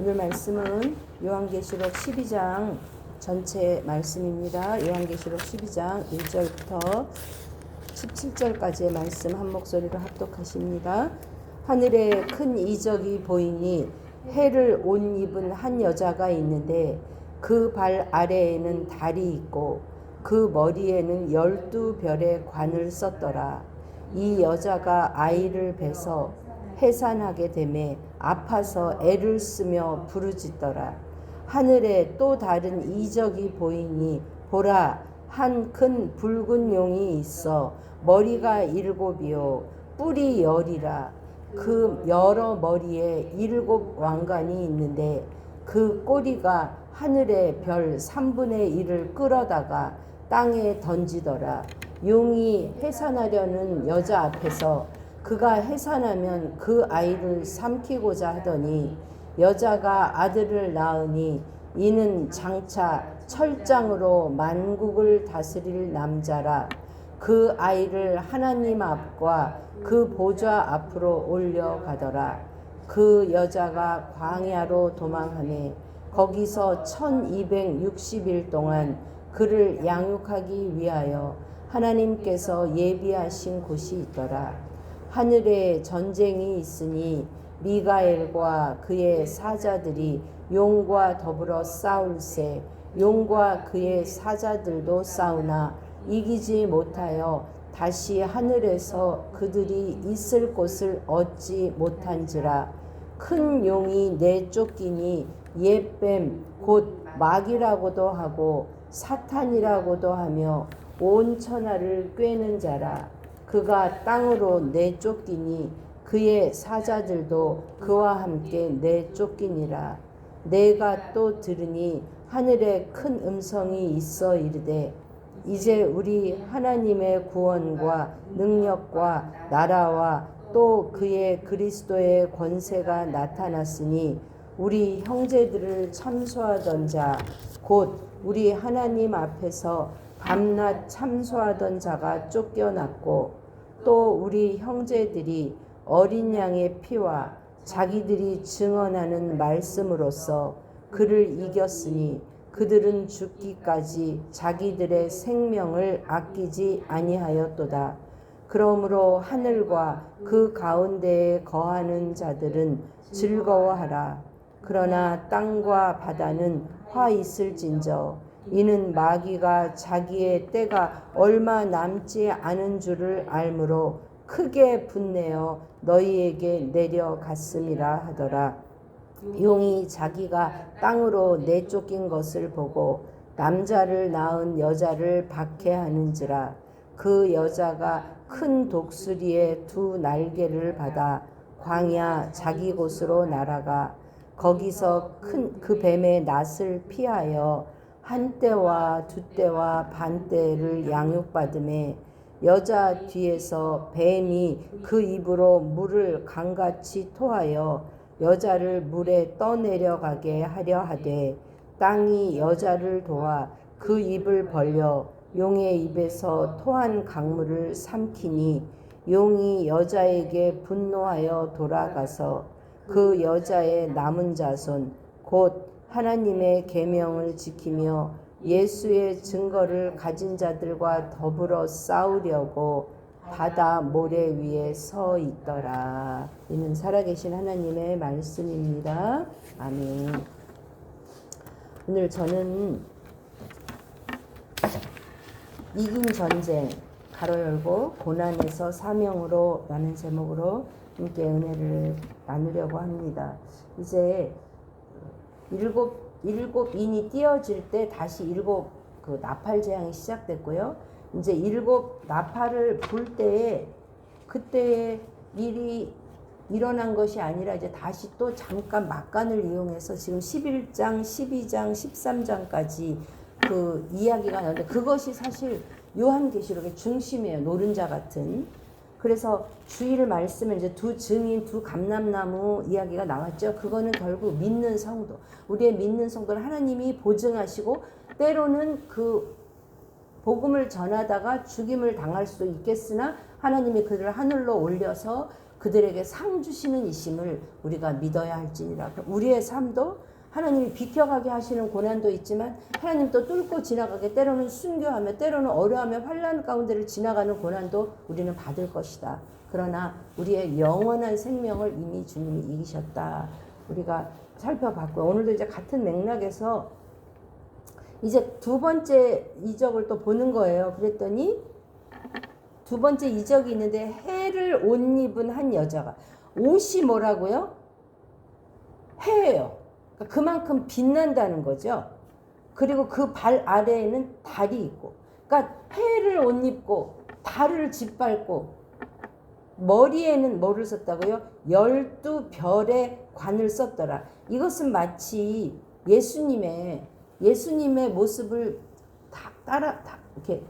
오늘 말씀은 요한계시록 12장 전체 말씀입니다. 요한계시록 12장 1절부터 17절까지의 말씀 한 목소리로 합독하십니다. 하늘에 큰 이적이 보이니 해를 옷 입은 한 여자가 있는데 그 발 아래에는 달이 있고 그 머리에는 12별의 관을 썼더라. 이 여자가 아이를 베서 해산하게 되매 아파서 애를 쓰며 부르짖더라. 하늘에 또 다른 이적이 보이니 보라, 한 큰 붉은 용이 있어 머리가 7이요 뿔이 10이라. 그 여러 머리에 7 왕관이 있는데 그 꼬리가 하늘의 별 3분의 1을 끌어다가 땅에 던지더라. 용이 해산하려는 여자 앞에서 그가 해산하면 그 아이를 삼키고자 하더니 여자가 아들을 낳으니 이는 장차 철장으로 만국을 다스릴 남자라. 그 아이를 하나님 앞과 그 보좌 앞으로 올려가더라. 그 여자가 광야로 도망하매 거기서 1260일 동안 그를 양육하기 위하여 하나님께서 예비하신 곳이 있더라. 하늘에 전쟁이 있으니 미가엘과 그의 사자들이 용과 더불어 싸울세. 용과 그의 사자들도 싸우나 이기지 못하여 다시 하늘에서 그들이 있을 곳을 얻지 못한지라. 큰 용이 내쫓기니 옛뱀 곧 마귀라고도 하고 사탄이라고도 하며 온 천하를 꿰는 자라. 그가 땅으로 내쫓기니 그의 사자들도 그와 함께 내쫓기니라. 내가 또 들으니 하늘에 큰 음성이 있어 이르되 이제 우리 하나님의 구원과 능력과 나라와 또 그의 그리스도의 권세가 나타났으니 우리 형제들을 참소하던 자 곧 우리 하나님 앞에서 밤낮 참소하던 자가 쫓겨났고 또 우리 형제들이 어린 양의 피와 자기들이 증언하는 말씀으로써 그를 이겼으니 그들은 죽기까지 자기들의 생명을 아끼지 아니하였도다. 그러므로 하늘과 그 가운데에 거하는 자들은 즐거워하라. 그러나 땅과 바다는 화 있을진저 이는 마귀가 자기의 때가 얼마 남지 않은 줄을 알므로 크게 분내어 너희에게 내려갔음이라 하더라. 용이 자기가 땅으로 내쫓긴 것을 보고 남자를 낳은 여자를 박해하는지라. 그 여자가 큰 독수리의 2 날개를 받아 광야 자기 곳으로 날아가 거기서 큰 그 뱀의 낫을 피하여 1때와 2때와 반때를 양육받음에 여자 뒤에서 뱀이 그 입으로 물을 강같이 토하여 여자를 물에 떠내려가게 하려 하되 땅이 여자를 도와 그 입을 벌려 용의 입에서 토한 강물을 삼키니 용이 여자에게 분노하여 돌아가서 그 여자의 남은 자손 곧 하나님의 계명을 지키며 예수의 증거를 가진 자들과 더불어 싸우려고 바다 모래 위에 서 있더라. 이는 살아계신 하나님의 말씀입니다. 아멘. 오늘 저는 이긴 전쟁 가로 열고 고난에서 사명으로 라는 제목으로 함께 은혜를 나누려고 합니다. 이제 일곱 인이 띄어질 때 다시 7 그 나팔 재앙이 시작됐고요. 이제 7 나팔을 불 때에 그때의 일이 일어난 것이 아니라 이제 다시 또 잠깐 막간을 이용해서 지금 11장, 12장, 13장까지 그 이야기가 나오는데 그것이 사실 요한계시록의 중심이에요. 노른자 같은. 그래서 주일 말씀에 이제 2 증인, 2 감람나무 이야기가 나왔죠. 그거는 결국 믿는 성도, 우리의 믿는 성도를 하나님이 보증하시고 때로는 그 복음을 전하다가 죽임을 당할 수도 있겠으나 하나님이 그들을 하늘로 올려서 그들에게 상 주시는 이심을 우리가 믿어야 할지니라. 우리의 삶도 하나님이 비켜가게 하시는 고난도 있지만 하나님 또 뚫고 지나가게, 때로는 순교하며 때로는 어려하며 환난 가운데를 지나가는 고난도 우리는 받을 것이다. 그러나 우리의 영원한 생명을 이미 주님이 이기셨다. 우리가 살펴봤고, 오늘도 이제 같은 맥락에서 이제 두 번째 이적을 또 보는 거예요. 그랬더니 두 번째 이적이 있는데, 해를 옷 입은 한 여자가, 옷이 뭐라고요? 해예요. 그러니까 그만큼 빛난다는 거죠. 그리고 그 발 아래에는 달이 있고, 그러니까 해를 옷 입고 달을 짓밟고 머리에는 뭐를 썼다고요? 12별의 관을 썼더라. 이것은 마치 예수님의 모습을 이렇게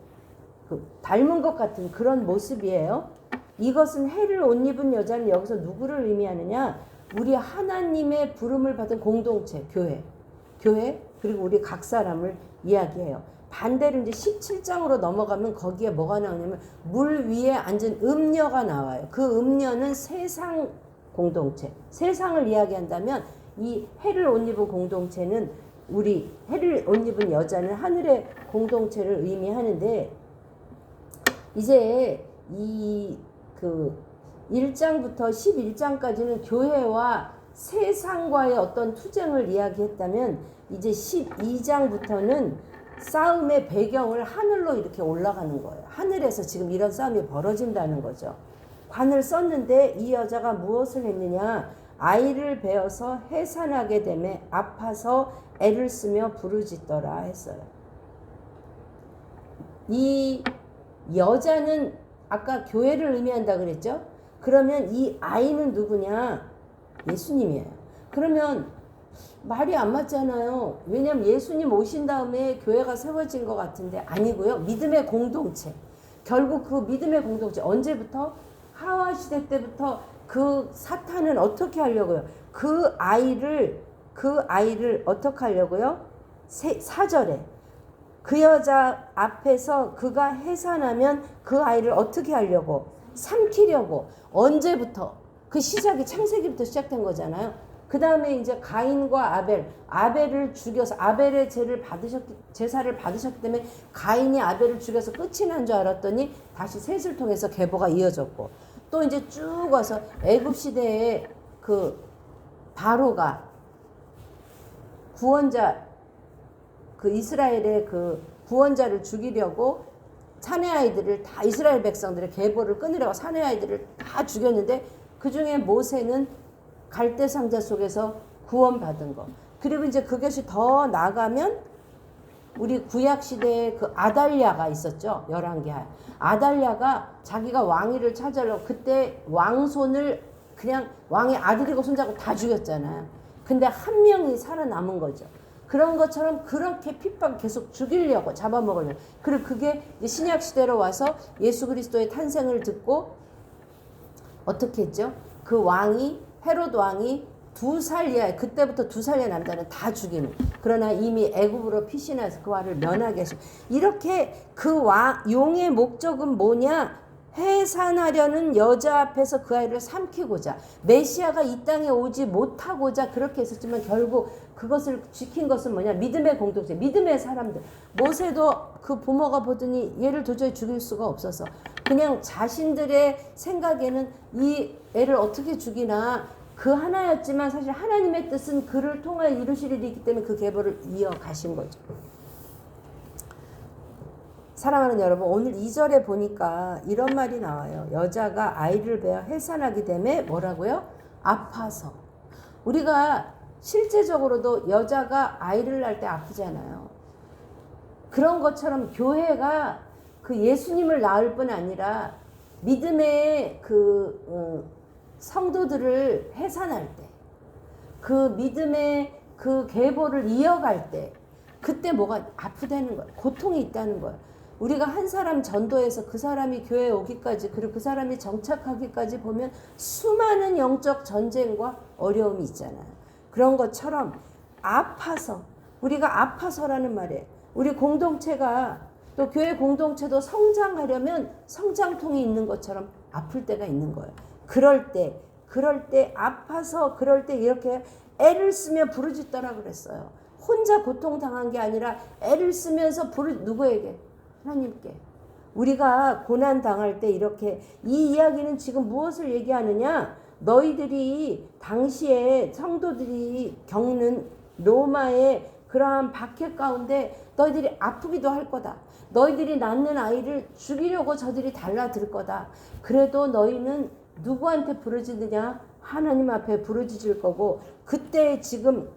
닮은 것 같은 그런 모습이에요. 이것은 해를 옷 입은 여자는 여기서 누구를 의미하느냐? 우리 하나님의 부름을 받은 공동체, 교회, 그리고 우리 각 사람을 이야기해요. 반대로 이제 17장으로 넘어가면 거기에 뭐가 나오냐면 물 위에 앉은 음녀가 나와요. 그 음녀는 세상 공동체, 세상을 이야기한다면 이 해를 옷 입은 공동체는, 우리 해를 옷 입은 여자는 하늘의 공동체를 의미하는데, 이제 이 1장부터 11장까지는 교회와 세상과의 어떤 투쟁을 이야기했다면, 이제 12장부터는 싸움의 배경을 하늘로 이렇게 올라가는 거예요. 하늘에서 지금 이런 싸움이 벌어진다는 거죠. 관을 썼는데 이 여자가 무엇을 했느냐? 아이를 베어서 해산하게 되매 아파서 애를 쓰며 부르짖더라 했어요. 이 여자는 아까 교회를 의미한다 그랬죠? 그러면 이 아이는 누구냐? 예수님이에요. 그러면 말이 안 맞잖아요. 왜냐하면 예수님 오신 다음에 교회가 세워진 것 같은데, 아니고요. 믿음의 공동체. 결국 그 믿음의 공동체, 언제부터? 하와 시대 때부터 그 사탄은 어떻게 하려고요? 그 아이를 어떻게 하려고요? 4절에 그 여자 앞에서 그가 해산하면 그 아이를 어떻게 하려고? 삼키려고. 언제부터? 그 시작이 창세기부터 시작된 거잖아요. 그 다음에 이제 가인과 아벨을 죽여서, 아벨의 제사를 받으셨기 때문에 가인이 아벨을 죽여서 끝이 난 줄 알았더니 다시 셋을 통해서 계보가 이어졌고, 또 이제 쭉 와서 애굽 시대에 그 바로가 구원자, 그 이스라엘의 그 구원자를 죽이려고 사내 아이들을 다, 이스라엘 백성들의 계보를 끊으려고 사내 아이들을 다 죽였는데, 그 중에 모세는 갈대 상자 속에서 구원받은 거. 그리고 이제 그것이 더 나가면 우리 구약 시대에 그 아달랴가 있었죠. 11개. 아달랴가 자기가 왕위를 찾으려고 그때 왕손을 그냥 왕의 아들이고 손자고 다 죽였잖아요. 근데 한 명이 살아남은 거죠. 그런 것처럼 그렇게 핍박 계속 죽이려고, 잡아먹으려고. 그리고 그게 신약 시대로 와서 예수 그리스도의 탄생을 듣고 어떻게 했죠? 그 왕이, 헤롯 왕이 2살 이하, 그때부터 2살 이하 남자는 다 죽이는. 그러나 이미 애굽으로 피신해서 그 왕을 면하게 하시고, 이렇게 그 용의 목적은 뭐냐? 해산하려는 여자 앞에서 그 아이를 삼키고자, 메시아가 이 땅에 오지 못하고자 그렇게 했었지만, 결국 그것을 지킨 것은 뭐냐? 믿음의 공동체, 믿음의 사람들. 모세도 그 부모가 보더니 얘를 도저히 죽일 수가 없어서 그냥 자신들의 생각에는 이 애를 어떻게 죽이나, 그 하나였지만 사실 하나님의 뜻은 그를 통하여 이루실 일이 있기 때문에 그 계보를 이어가신 거죠. 사랑하는 여러분, 오늘 2절에 보니까 이런 말이 나와요. 여자가 아이를 베어 해산하게 되면 뭐라고요? 아파서. 우리가 실제적으로도 여자가 아이를 낳을 때 아프잖아요. 그런 것처럼 교회가 그 예수님을 낳을 뿐 아니라 믿음의 성도들을 해산할 때, 그 믿음의 그 계보를 이어갈 때, 그때 뭐가 아프다는 거예요. 고통이 있다는 거예요. 우리가 한 사람 전도해서 그 사람이 교회에 오기까지, 그리고 그 사람이 정착하기까지 보면 수많은 영적 전쟁과 어려움이 있잖아요. 그런 것처럼 아파서, 우리가 아파서라는 말에, 우리 공동체가, 또 교회 공동체도 성장하려면 성장통이 있는 것처럼 아플 때가 있는 거예요. 그럴 때 아파서 그럴 때 이렇게 애를 쓰며 부르짖더라 그랬어요. 혼자 고통당한 게 아니라 애를 쓰면서 누구에게? 하나님께. 우리가 고난 당할 때 이렇게, 이 이야기는 지금 무엇을 얘기하느냐? 너희들이 당시에 성도들이 겪는 로마의 그러한 박해 가운데 너희들이 아프기도 할 거다. 너희들이 낳는 아이를 죽이려고 저들이 달라들 거다. 그래도 너희는 누구한테 부르짖느냐? 하나님 앞에 부르짖을 거고, 그때 지금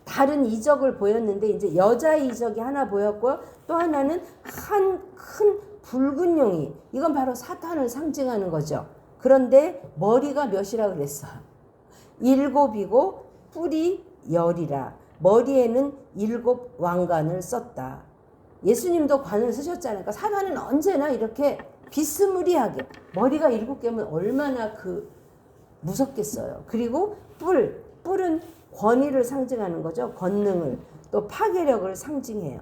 다른 이적을 보였는데 이제 여자 이적이 하나 보였고요. 또 하나는 한 큰 붉은 용이, 이건 바로 사탄을 상징하는 거죠. 그런데 머리가 몇이라 그랬어? 7이고 뿔이 10이라. 머리에는 7 왕관을 썼다. 예수님도 관을 쓰셨잖아요. 그러니까 사탄은 언제나 이렇게 비스무리하게, 머리가 7개면 얼마나 무섭겠어요. 그리고 뿔은 권위를 상징하는 거죠. 권능을, 또 파괴력을 상징해요.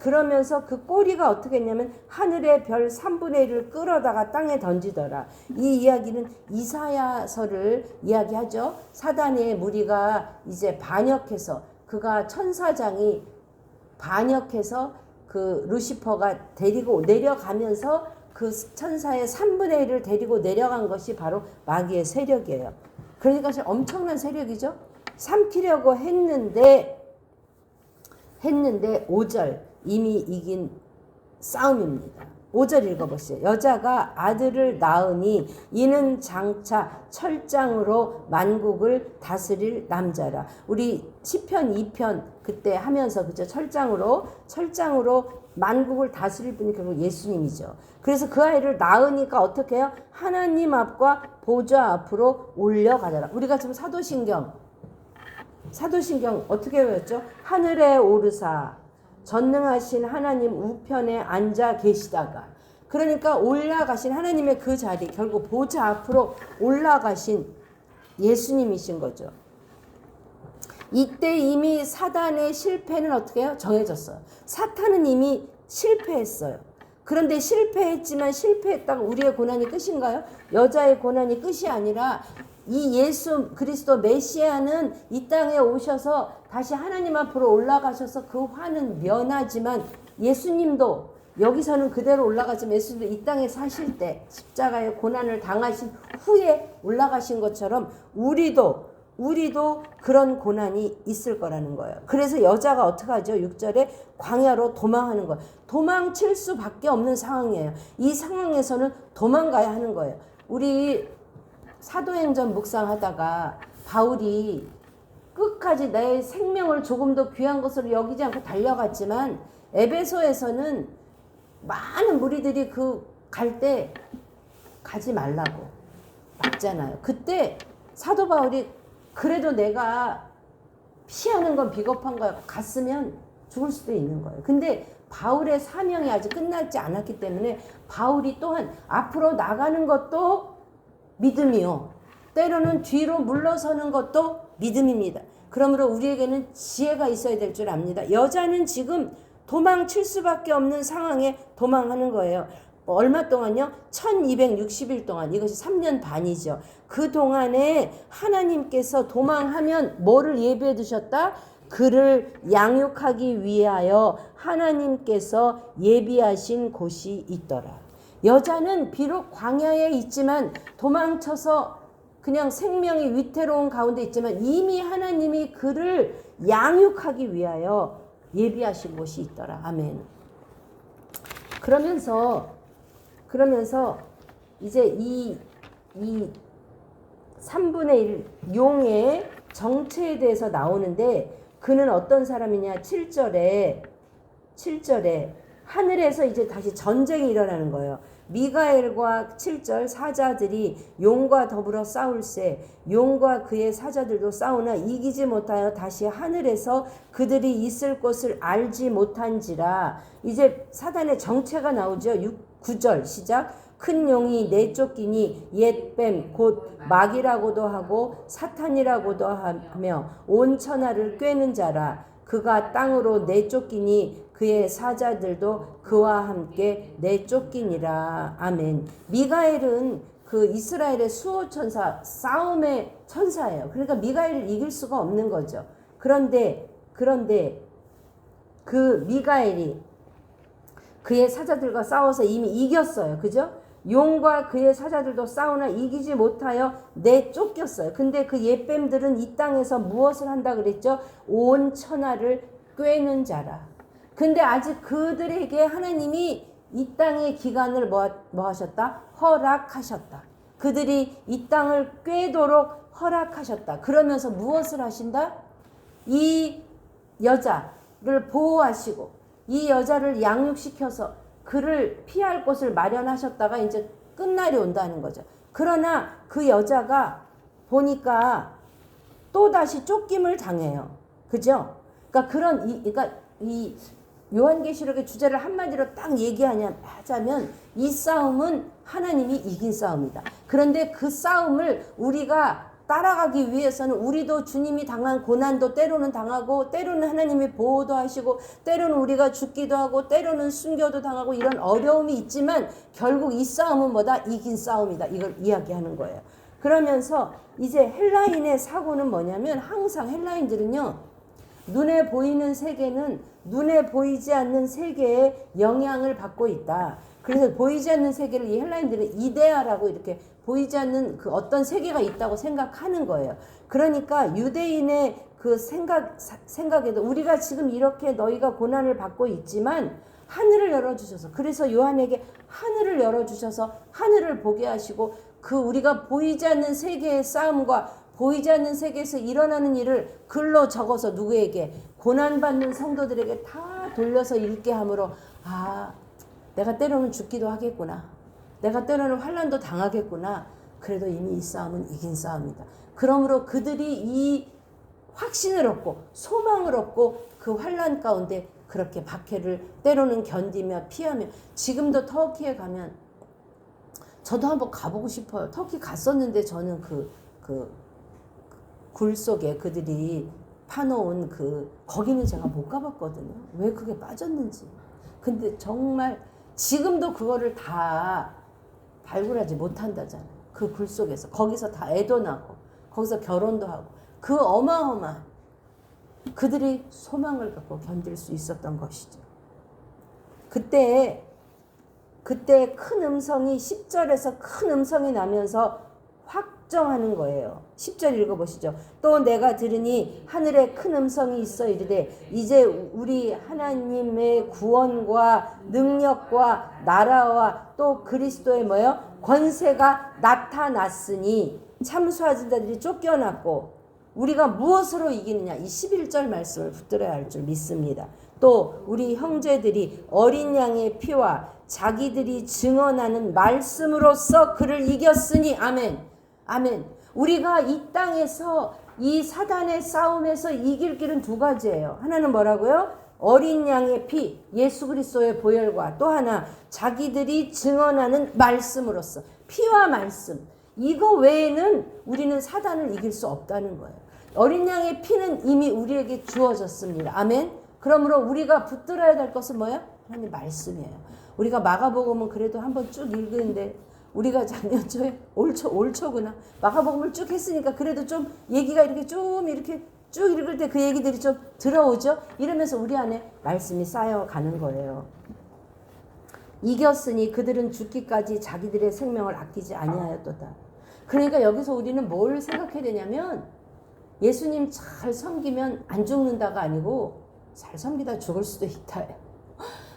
그러면서 그 꼬리가 어떻게 했냐면 하늘의 별 3분의 1을 끌어다가 땅에 던지더라. 이 이야기는 이사야서를 이야기하죠. 사단의 무리가 이제 반역해서, 그가 천사장이 반역해서 그 루시퍼가 데리고 내려가면서 그 천사의 3분의 1을 데리고 내려간 것이 바로 마귀의 세력이에요. 그러니까 엄청난 세력이죠. 삼키려고 했는데 5절, 이미 이긴 싸움입니다. 5절 읽어보세요. 여자가 아들을 낳으니 이는 장차 철장으로 만국을 다스릴 남자라. 우리 시편 2편 그때 하면서, 그죠? 철장으로 만국을 다스릴 분이 결국 예수님이죠. 그래서 그 아이를 낳으니까 어떻게 해요? 하나님 앞과 보좌 앞으로 올려가더라. 우리가 지금 사도신경 어떻게 외웠죠? 하늘에 오르사 전능하신 하나님 우편에 앉아 계시다가, 그러니까 올라가신 하나님의 그 자리, 결국 보좌 앞으로 올라가신 예수님이신 거죠. 이때 이미 사단의 실패는 어떻게 해요? 정해졌어요. 사탄은 이미 실패했어요. 그런데 실패했지만 실패했다고 우리의 고난이 끝인가요? 여자의 고난이 끝이 아니라 이 예수 그리스도 메시아는 이 땅에 오셔서 다시 하나님 앞으로 올라가셔서 그 화는 면하지만, 예수님도 여기서는 그대로 올라가지만 예수님도 이 땅에 사실 때 십자가의 고난을 당하신 후에 올라가신 것처럼 우리도 그런 고난이 있을 거라는 거예요. 그래서 여자가 어떻게 하죠? 6절에 광야로 도망하는 거예요. 도망칠 수밖에 없는 상황이에요. 이 상황에서는 도망가야 하는 거예요. 우리 사도행전 묵상하다가 바울이 끝까지 내 생명을 조금 더 귀한 것으로 여기지 않고 달려갔지만, 에베소에서는 많은 무리들이 갈 때 가지 말라고 막잖아요. 그때 사도 바울이 그래도 내가 피하는 건 비겁한 거야, 갔으면 죽을 수도 있는 거예요. 근데 바울의 사명이 아직 끝나지 않았기 때문에 바울이 또한 앞으로 나가는 것도 믿음이요, 때로는 뒤로 물러서는 것도 믿음입니다. 그러므로 우리에게는 지혜가 있어야 될 줄 압니다. 여자는 지금 도망칠 수밖에 없는 상황에 도망하는 거예요. 얼마 동안요? 1260일 동안, 이것이 3년 반이죠. 그 동안에 하나님께서 도망하면 뭐를 예비해 두셨다? 그를 양육하기 위하여 하나님께서 예비하신 곳이 있더라. 여자는 비록 광야에 있지만, 도망쳐서 그냥 생명이 위태로운 가운데 있지만, 이미 하나님이 그를 양육하기 위하여 예비하신 곳이 있더라. 아멘. 그러면서 이제 이 3분의 1 용의 정체에 대해서 나오는데, 그는 어떤 사람이냐? 7절에 하늘에서 이제 다시 전쟁이 일어나는 거예요. 미가엘과 7절 사자들이 용과 더불어 싸울세, 용과 그의 사자들도 싸우나 이기지 못하여 다시 하늘에서 그들이 있을 곳을 알지 못한지라. 이제 사단의 정체가 나오죠. 9절 시작. 큰 용이 내쫓기니 옛뱀 곧 마귀라고도 하고 사탄이라고도 하며 온 천하를 꿰는 자라. 그가 땅으로 내쫓기니 그의 사자들도 그와 함께 내쫓기니라. 아멘. 미가엘은 그 이스라엘의 수호천사, 싸움의 천사예요. 그러니까 미가엘을 이길 수가 없는 거죠. 그런데 그 미가엘이 그의 사자들과 싸워서 이미 이겼어요. 그죠? 용과 그의 사자들도 싸우나 이기지 못하여 내쫓겼어요. 근데 그 옛뱀들은 이 땅에서 무엇을 한다 그랬죠? 온 천하를 꿰는 자라. 근데 아직 그들에게 하나님이 이 땅의 기간을 뭐 하셨다? 허락하셨다. 그들이 이 땅을 꿰도록 허락하셨다. 그러면서 무엇을 하신다? 이 여자를 보호하시고 이 여자를 양육시켜서 그를 피할 곳을 마련하셨다가 이제 끝날이 온다는 거죠. 그러나 그 여자가 보니까 또다시 쫓김을 당해요. 그죠? 그러니까 이 요한계시록의 주제를 한마디로 딱 얘기하자면 이 싸움은 하나님이 이긴 싸움이다. 그런데 그 싸움을 우리가 따라가기 위해서는 우리도 주님이 당한 고난도 때로는 당하고 때로는 하나님이 보호도 하시고 때로는 우리가 죽기도 하고 때로는 순교도 당하고 이런 어려움이 있지만 결국 이 싸움은 뭐다? 이긴 싸움이다. 이걸 이야기하는 거예요. 그러면서 이제 헬라인의 사고는 뭐냐면 항상 헬라인들은요. 눈에 보이는 세계는 눈에 보이지 않는 세계에 영향을 받고 있다. 그래서 보이지 않는 세계를 이 헬라인들은 이데아라고 이렇게 보이지 않는 그 어떤 세계가 있다고 생각하는 거예요. 그러니까 유대인의 그 생각에도 우리가 지금 이렇게 너희가 고난을 받고 있지만 하늘을 열어주셔서 그래서 요한에게 하늘을 열어주셔서 하늘을 보게 하시고 그 우리가 보이지 않는 세계의 싸움과 보이지 않는 세계에서 일어나는 일을 글로 적어서 누구에게 고난받는 성도들에게 다 돌려서 읽게 함으로 아 내가 때로는 죽기도 하겠구나. 내가 때로는 환난도 당하겠구나. 그래도 이미 이 싸움은 이긴 싸움이다. 그러므로 그들이 이 확신을 얻고 소망을 얻고 그 환난 가운데 그렇게 박해를 때로는 견디며 피하며 지금도 터키에 가면 저도 한번 가보고 싶어요. 터키 갔었는데 저는 그 굴 속에 그들이 파놓은 거기는 제가 못 가봤거든요. 왜 그게 빠졌는지. 근데 정말 지금도 그거를 다 발굴하지 못한다잖아요. 그 굴 속에서. 거기서 다 애도 낳고 거기서 결혼도 하고 그 어마어마한 그들이 소망을 갖고 견딜 수 있었던 것이죠. 그때 큰 음성이 10절에서 큰 음성이 나면서 확정하는 거예요. 10절 읽어보시죠. 또 내가 들으니 하늘에 큰 음성이 있어 이르되 이제 우리 하나님의 구원과 능력과 나라와 또 그리스도의 권세가 나타났으니 참수하는 자들이 쫓겨났고 우리가 무엇으로 이기느냐 이 11절 말씀을 붙들어야 할 줄 믿습니다. 또 우리 형제들이 어린 양의 피와 자기들이 증언하는 말씀으로써 그를 이겼으니 아멘. 아멘. 우리가 이 땅에서 이 사단의 싸움에서 이길 길은 두 가지예요. 하나는 뭐라고요? 어린 양의 피, 예수 그리스도의 보혈과 또 하나 자기들이 증언하는 말씀으로써 피와 말씀. 이거 외에는 우리는 사단을 이길 수 없다는 거예요. 어린 양의 피는 이미 우리에게 주어졌습니다. 아멘. 그러므로 우리가 붙들어야 될 것은 뭐예요? 하나님 말씀이에요. 우리가 마가복음은 그래도 한번 쭉 읽는데 우리가 작년 초에 올초구나. 마가복음을 쭉 했으니까 그래도 좀 얘기가 이렇게 쭉 읽을 때 그 얘기들이 좀 들어오죠. 이러면서 우리 안에 말씀이 쌓여가는 거예요. 이겼으니 그들은 죽기까지 자기들의 생명을 아끼지 아니하였도다. 그러니까 여기서 우리는 뭘 생각해야 되냐면 예수님 잘 섬기면 안 죽는다가 아니고 잘 섬기다 죽을 수도 있다예요.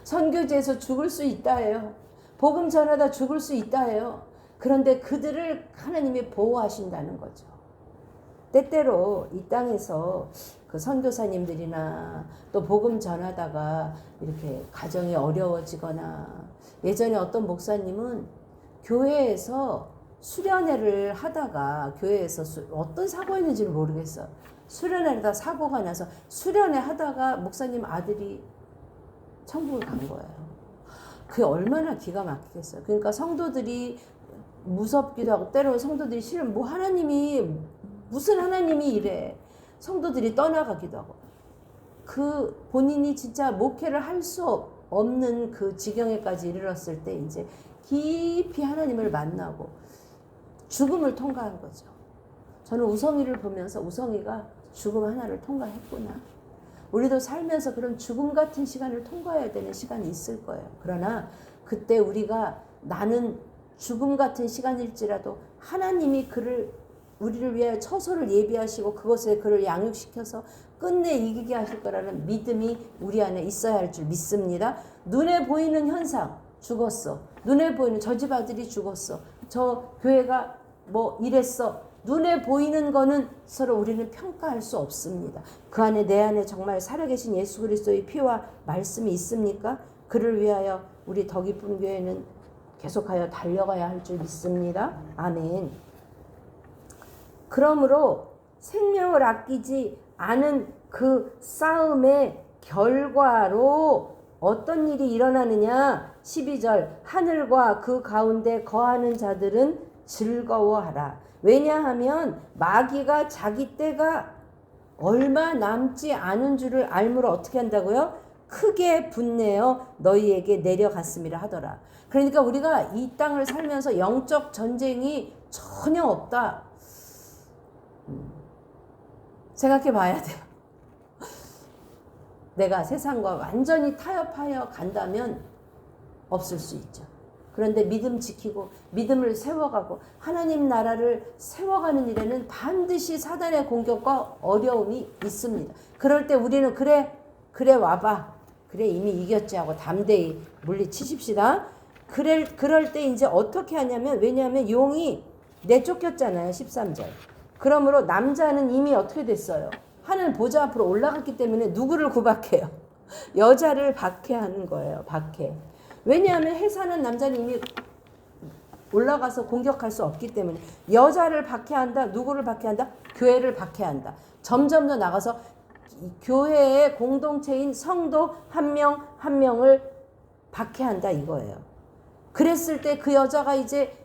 선교지에서 죽을 수 있다예요. 복음 전하다 죽을 수 있다예요. 그런데 그들을 하나님이 보호하신다는 거죠. 때때로 이 땅에서 그 선교사님들이나 또 복음 전하다가 이렇게 가정이 어려워지거나 예전에 어떤 목사님은 교회에서 수련회를 하다가 교회에서 어떤 사고였는지를 모르겠어. 수련회를 하다 사고가 나서 수련회 하다가 목사님 아들이 천국을 간 거예요. 그게 얼마나 기가 막히겠어요. 그러니까 성도들이 무섭기도 하고 때로 성도들이 싫으면 무슨 하나님이 이래. 성도들이 떠나가기도 하고. 그 본인이 진짜 목회를 할 수 없는 그 지경에까지 이르렀을 때 이제 깊이 하나님을 만나고 죽음을 통과한 거죠. 저는 우성이를 보면서 우성이가 죽음 하나를 통과했구나. 우리도 살면서 그런 죽음 같은 시간을 통과해야 되는 시간이 있을 거예요. 그러나 그때 우리가 나는 죽음 같은 시간일지라도 하나님이 우리를 위하여 처소를 예비하시고 그것에 그를 양육시켜서 끝내 이기게 하실 거라는 믿음이 우리 안에 있어야 할 줄 믿습니다. 눈에 보이는 현상, 죽었어. 눈에 보이는 저 집 아들이 죽었어. 저 교회가 뭐 이랬어. 눈에 보이는 거는 서로 우리는 평가할 수 없습니다. 그 안에 내 안에 정말 살아계신 예수 그리스도의 피와 말씀이 있습니까? 그를 위하여 우리 더 기쁜 교회는 계속하여 달려가야 할 줄 믿습니다. 아멘. 그러므로 생명을 아끼지 않은 그 싸움의 결과로 어떤 일이 일어나느냐? 12절 하늘과 그 가운데 거하는 자들은 즐거워하라. 왜냐하면 마귀가 자기 때가 얼마 남지 않은 줄을 알므로 어떻게 한다고요? 크게 분내어 너희에게 내려갔음이라 하더라. 그러니까 우리가 이 땅을 살면서 영적 전쟁이 전혀 없다. 생각해 봐야 돼요. 내가 세상과 완전히 타협하여 간다면 없을 수 있죠. 그런데 믿음 지키고 믿음을 세워가고 하나님 나라를 세워가는 일에는 반드시 사단의 공격과 어려움이 있습니다. 그럴 때 우리는 그래 와봐. 그래 이미 이겼지 하고 담대히 물리치십시다. 그럴 때 이제 어떻게 하냐면 왜냐하면 용이 내쫓겼잖아요. 13절. 그러므로 남자는 이미 어떻게 됐어요? 하늘 보좌 앞으로 올라갔기 때문에 누구를 구박해요? 여자를 박해하는 거예요. 박해. 왜냐하면 해사는 남자는 이미 올라가서 공격할 수 없기 때문에 여자를 박해한다. 누구를 박해한다? 교회를 박해한다. 점점 더 나가서 교회의 공동체인 성도 한 명 한 명을 박해한다 이거예요. 그랬을 때 그 여자가 이제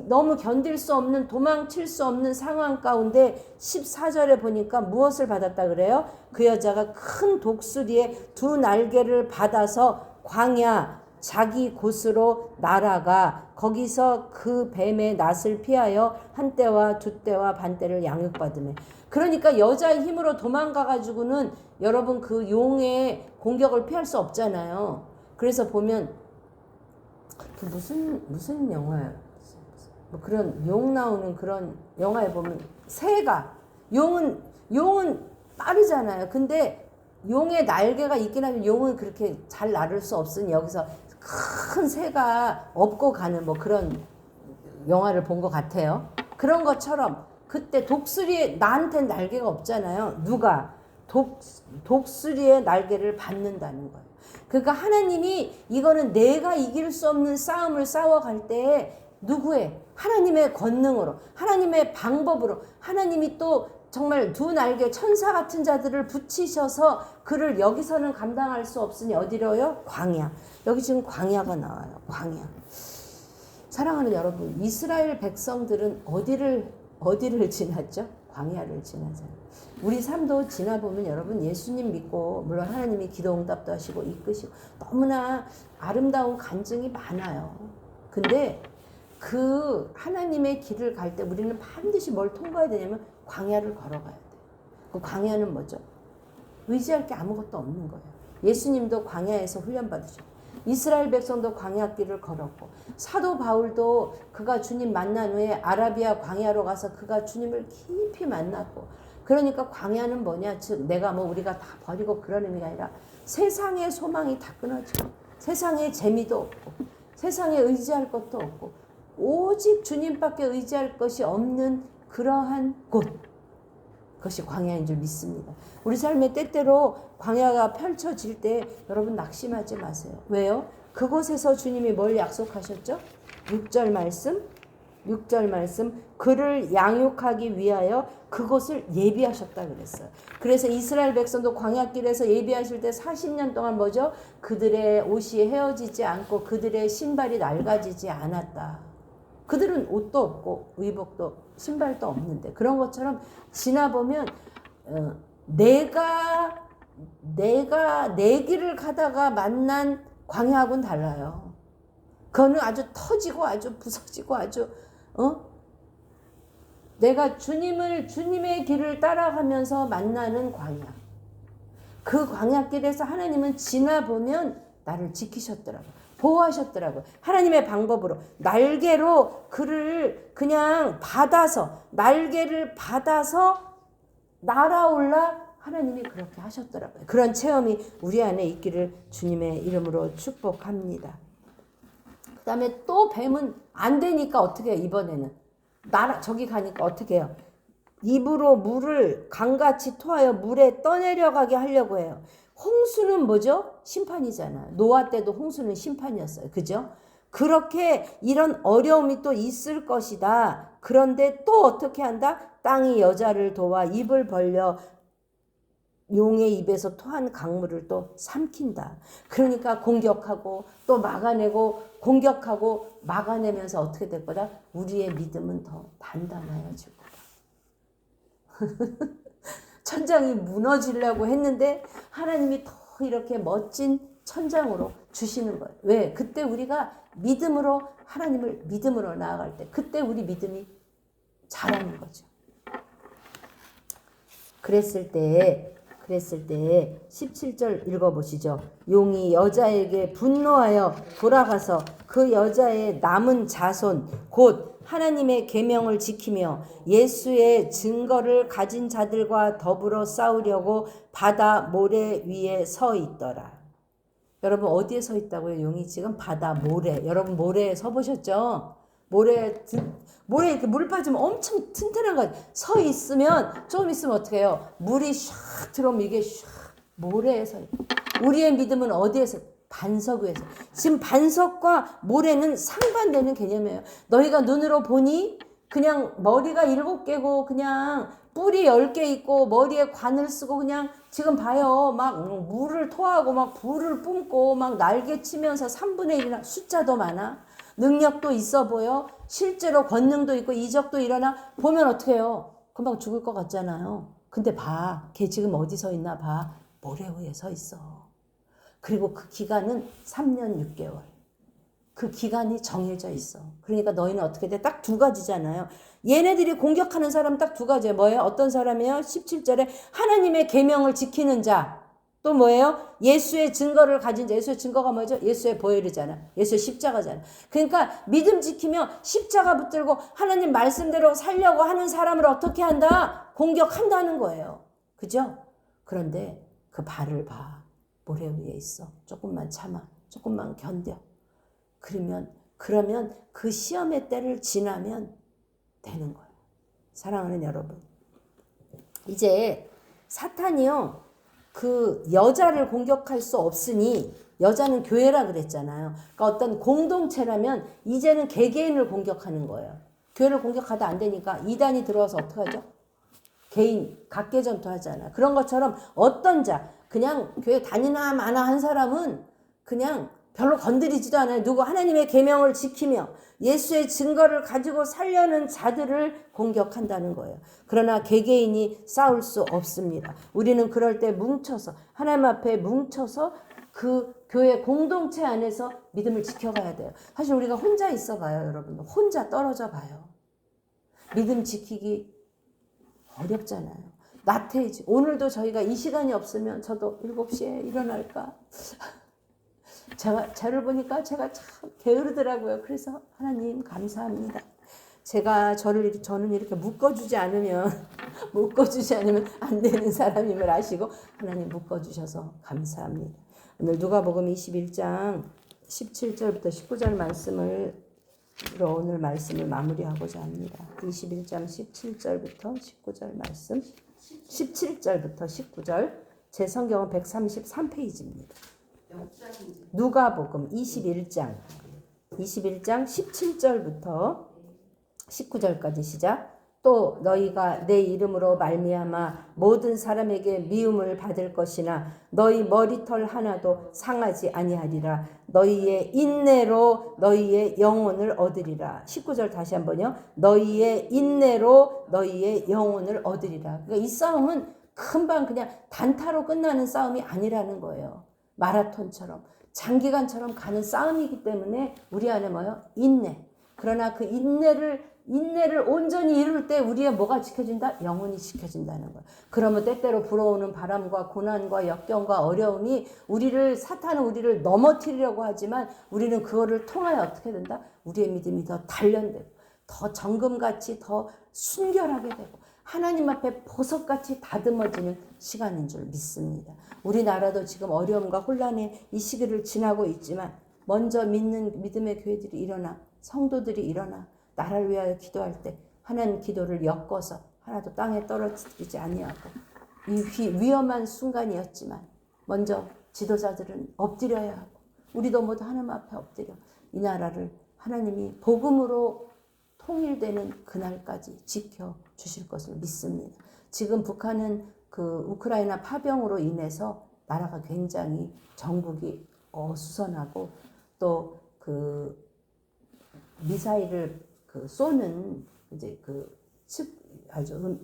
너무 견딜 수 없는 도망칠 수 없는 상황 가운데 14절에 보니까 무엇을 받았다 그래요? 그 여자가 큰 독수리의 두 날개를 받아서 광야 자기 곳으로 날아가 거기서 그 뱀의 낫을 피하여 한 때와 두 때와 반 때를 양육받으며. 그러니까 여자의 힘으로 도망가 가지고는 여러분 그 용의 공격을 피할 수 없잖아요. 그래서 보면 그 무슨 영화예요? 뭐 그런 용 나오는 그런 영화에 보면 새가 용은 빠르잖아요. 근데 용의 날개가 있긴 하면 용은 그렇게 잘 나를 수 없으니 여기서 큰 새가 업고 가는 뭐 그런 영화를 본 것 같아요. 그런 것처럼 그때 독수리에 나한테는 날개가 없잖아요. 누가 독수리의 날개를 받는다는 거예요. 그러니까 하나님이 이거는 내가 이길 수 없는 싸움을 싸워갈 때 누구의? 하나님의 권능으로 하나님의 방법으로 하나님이 또 정말 두 날개 천사 같은 자들을 붙이셔서 그를 여기서는 감당할 수 없으니 어디로요? 광야. 여기 지금 광야가 나와요. 광야. 사랑하는 여러분, 이스라엘 백성들은 어디를 지났죠? 광야를 지나잖아요. 우리 삶도 지나보면 여러분 예수님 믿고 물론 하나님이 기도응답도 하시고 이끄시고 너무나 아름다운 간증이 많아요. 근데 그 하나님의 길을 갈 때 우리는 반드시 뭘 통과해야 되냐면 광야를 걸어가야 돼요. 그 광야는 뭐죠? 의지할 게 아무것도 없는 거예요. 예수님도 광야에서 훈련받으셨고 이스라엘 백성도 광야길을 걸었고 사도 바울도 그가 주님 만난 후에 아라비아 광야로 가서 그가 주님을 깊이 만났고 그러니까 광야는 뭐냐? 즉 내가 뭐 우리가 다 버리고 그런 의미가 아니라 세상의 소망이 다 끊어지고 세상의 재미도 없고 세상에 의지할 것도 없고 오직 주님밖에 의지할 것이 없는 그러한 곳, 그것이 광야인 줄 믿습니다. 우리 삶의 때때로 광야가 펼쳐질 때 여러분 낙심하지 마세요. 왜요? 그곳에서 주님이 뭘 약속하셨죠? 6절 말씀 그를 양육하기 위하여 그곳을 예비하셨다 그랬어요. 그래서 이스라엘 백성도 광야길에서 예비하실 때 40년 동안 뭐죠? 그들의 옷이 헤어지지 않고 그들의 신발이 낡아지지 않았다. 그들은 옷도 없고 의복도 신발도 없는데 그런 것처럼 지나보면 내가 내가 내 길을 가다가 만난 광야하고는 달라요. 그거는 아주 터지고 아주 부서지고 아주 내가 주님의 길을 따라가면서 만나는 광야. 그 광야길에서 하나님은 지나보면 나를 지키셨더라고요. 보호하셨더라고요. 하나님의 방법으로 날개로 그를 그냥 날개를 받아서 날아올라 하나님이 그렇게 하셨더라고요. 그런 체험이 우리 안에 있기를 주님의 이름으로 축복합니다. 그 다음에 또 뱀은 안 되니까 어떻게 해요? 이번에는 저기 가니까 어떻게 해요? 입으로 물을 강같이 토하여 물에 떠내려가게 하려고 해요. 홍수는 뭐죠? 심판이잖아요. 노아 때도 홍수는 심판이었어요. 그죠? 그렇게 이런 어려움이 또 있을 것이다. 그런데 또 어떻게 한다? 땅이 여자를 도와 입을 벌려 용의 입에서 토한 강물을 또 삼킨다. 그러니까 공격하고 또 막아내고 공격하고 막아내면서 어떻게 될 거다? 우리의 믿음은 더 단단해질 거다. 천장이 무너지려고 했는데 하나님이 더 이렇게 멋진 천장으로 주시는 거예요. 왜? 그때 우리가 믿음으로 하나님을 믿음으로 나아갈 때 그때 우리 믿음이 자라는 거죠. 그랬을 때 17절 읽어보시죠. 용이 여자에게 분노하여 돌아가서 그 여자의 남은 자손 곧 하나님의 계명을 지키며 예수의 증거를 가진 자들과 더불어 싸우려고 바다 모래 위에 서 있더라. 여러분 어디에 서 있다고요? 용이 지금 바다 모래. 여러분 모래에 서 보셨죠? 모래 이렇게 물 빠지면 엄청 튼튼한 거 서 있으면 좀 있으면 어떻게 해요? 물이 샥 들어오면 이게 샥 모래에 서 있고 우리의 믿음은 어디에서? 반석 위에서. 지금 반석과 모래는 상반되는 개념이에요. 너희가 눈으로 보니 그냥 머리가 7개고 그냥 뿔이 10개 있고 머리에 관을 쓰고 그냥 지금 봐요. 막 물을 토하고 막 불을 뿜고 막 날개 치면서 3분의 1이나 숫자도 많아. 능력도 있어 보여. 실제로 권능도 있고 이적도 일어나. 보면 어떻게 해요? 금방 죽을 것 같잖아요. 근데 봐. 걔 지금 어디 서 있나 봐. 모래 위에 서 있어. 그리고 그 기간은 3년 6개월. 그 기간이 정해져 있어. 그러니까 너희는 어떻게 돼? 딱 두 가지잖아요. 얘네들이 공격하는 사람 딱 두 가지예요. 뭐예요? 어떤 사람이에요? 17절에 하나님의 계명을 지키는 자. 또 뭐예요? 예수의 증거를 가진 자. 예수의 증거가 뭐죠? 예수의 보혈이잖아. 예수의 십자가잖아. 그러니까 믿음 지키며 십자가 붙들고 하나님 말씀대로 살려고 하는 사람을 어떻게 한다? 공격한다는 거예요. 그죠? 그런데 그 발을 봐. 모래 위에 있어. 조금만 참아. 조금만 견뎌. 그러면 그 시험의 때를 지나면 되는 거예요. 사랑하는 여러분. 이제 사탄이요. 그 여자를 공격할 수 없으니 여자는 교회라 그랬잖아요. 그러니까 어떤 공동체라면 이제는 개개인을 공격하는 거예요. 교회를 공격하다 안 되니까 이단이 들어와서 어떡하죠? 개인 각계전투 하잖아. 그런 것처럼 어떤 자 그냥 교회 다니나 마나 한 사람은 그냥 별로 건드리지도 않아요. 누구 하나님의 계명을 지키며 예수의 증거를 가지고 살려는 자들을 공격한다는 거예요. 그러나 개개인이 싸울 수 없습니다. 우리는 그럴 때 뭉쳐서 하나님 앞에 뭉쳐서 그 교회 공동체 안에서 믿음을 지켜가야 돼요. 사실 우리가 혼자 있어 봐요, 여러분. 혼자 떨어져 봐요. 믿음 지키기 어렵잖아요. 나태해지. 오늘도 저희가 이 시간이 없으면 저도 7시에 일어날까? 저를 보니까 제가 참 게으르더라고요. 그래서 하나님 감사합니다. 저는 이렇게 묶어주지 않으면 안 되는 사람임을 아시고 하나님 묶어주셔서 감사합니다. 오늘 누가복음 21장 17절부터 19절 말씀으로 오늘 말씀을 마무리하고자 합니다. 21장 17절부터 19절 말씀 17절부터 19절 제 성경은 133페이지입니다. 누가복음 21장 17절부터 19절까지 시작. 또 너희가 내 이름으로 말미암아 모든 사람에게 미움을 받을 것이나 너희 머리털 하나도 상하지 아니하리라. 너희의 인내로 너희의 영혼을 얻으리라. 19절 다시 한번요. 너희의 인내로 너희의 영혼을 얻으리라. 그러니까 이 싸움은 금방 그냥 단타로 끝나는 싸움이 아니라는 거예요. 마라톤처럼 장기간처럼 가는 싸움이기 때문에 우리 안에 뭐요? 인내. 그러나 그 인내를 온전히 이룰 때 우리의 뭐가 지켜진다? 영혼이 지켜진다는 거예요. 그러면 때때로 불어오는 바람과 고난과 역경과 어려움이 사탄은 우리를 넘어뜨리려고 하지만 우리는 그거를 통하여 어떻게 된다? 우리의 믿음이 더 단련되고 더 정금같이 더 순결하게 되고 하나님 앞에 보석같이 다듬어지는 시간인 줄 믿습니다. 우리나라도 지금 어려움과 혼란의 이 시기를 지나고 있지만 먼저 믿는 믿음의 교회들이 일어나 성도들이 일어나 나라를 위하여 기도할 때 하나님 기도를 엮어서 하나도 땅에 떨어지지 아니하고 이 위험한 순간이었지만 먼저 지도자들은 엎드려야 하고 우리도 모두 하나님 앞에 엎드려 이 나라를 하나님이 복음으로 통일되는 그날까지 지켜주실 것을 믿습니다. 지금 북한은 그 우크라이나 파병으로 인해서 나라가 굉장히 정국이 어수선하고 또 그 미사일을 쏘는 이제 아주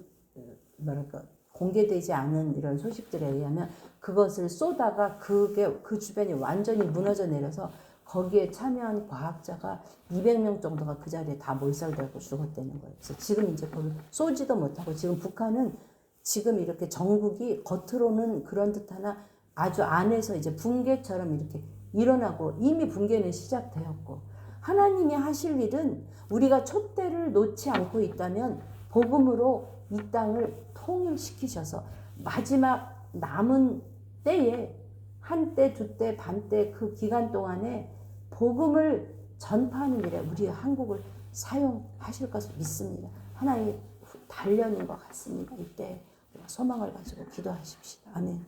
뭐랄까 공개되지 않은 이런 소식들에 의하면 그것을 쏘다가 그 주변이 완전히 무너져 내려서 거기에 참여한 과학자가 200명 정도가 그 자리에 다 몰살되고 죽었다는 거예요. 그래서 지금 이제 거기 쏘지도 못하고 지금 북한은 지금 이렇게 정국이 겉으로는 그런 듯하나 아주 안에서 이제 붕괴처럼 이렇게 일어나고 이미 붕괴는 시작되었고 하나님이 하실 일은 우리가 촛대를 놓지 않고 있다면 복음으로 이 땅을 통일시키셔서 마지막 남은 때에 한 때, 두 때, 반 때 그 기간 동안에 복음을 전파하는 일에 우리 한국을 사용하실 것을 믿습니다. 하나님의 단련인 것 같습니다. 이때 소망을 가지고 기도하십시다. 아멘.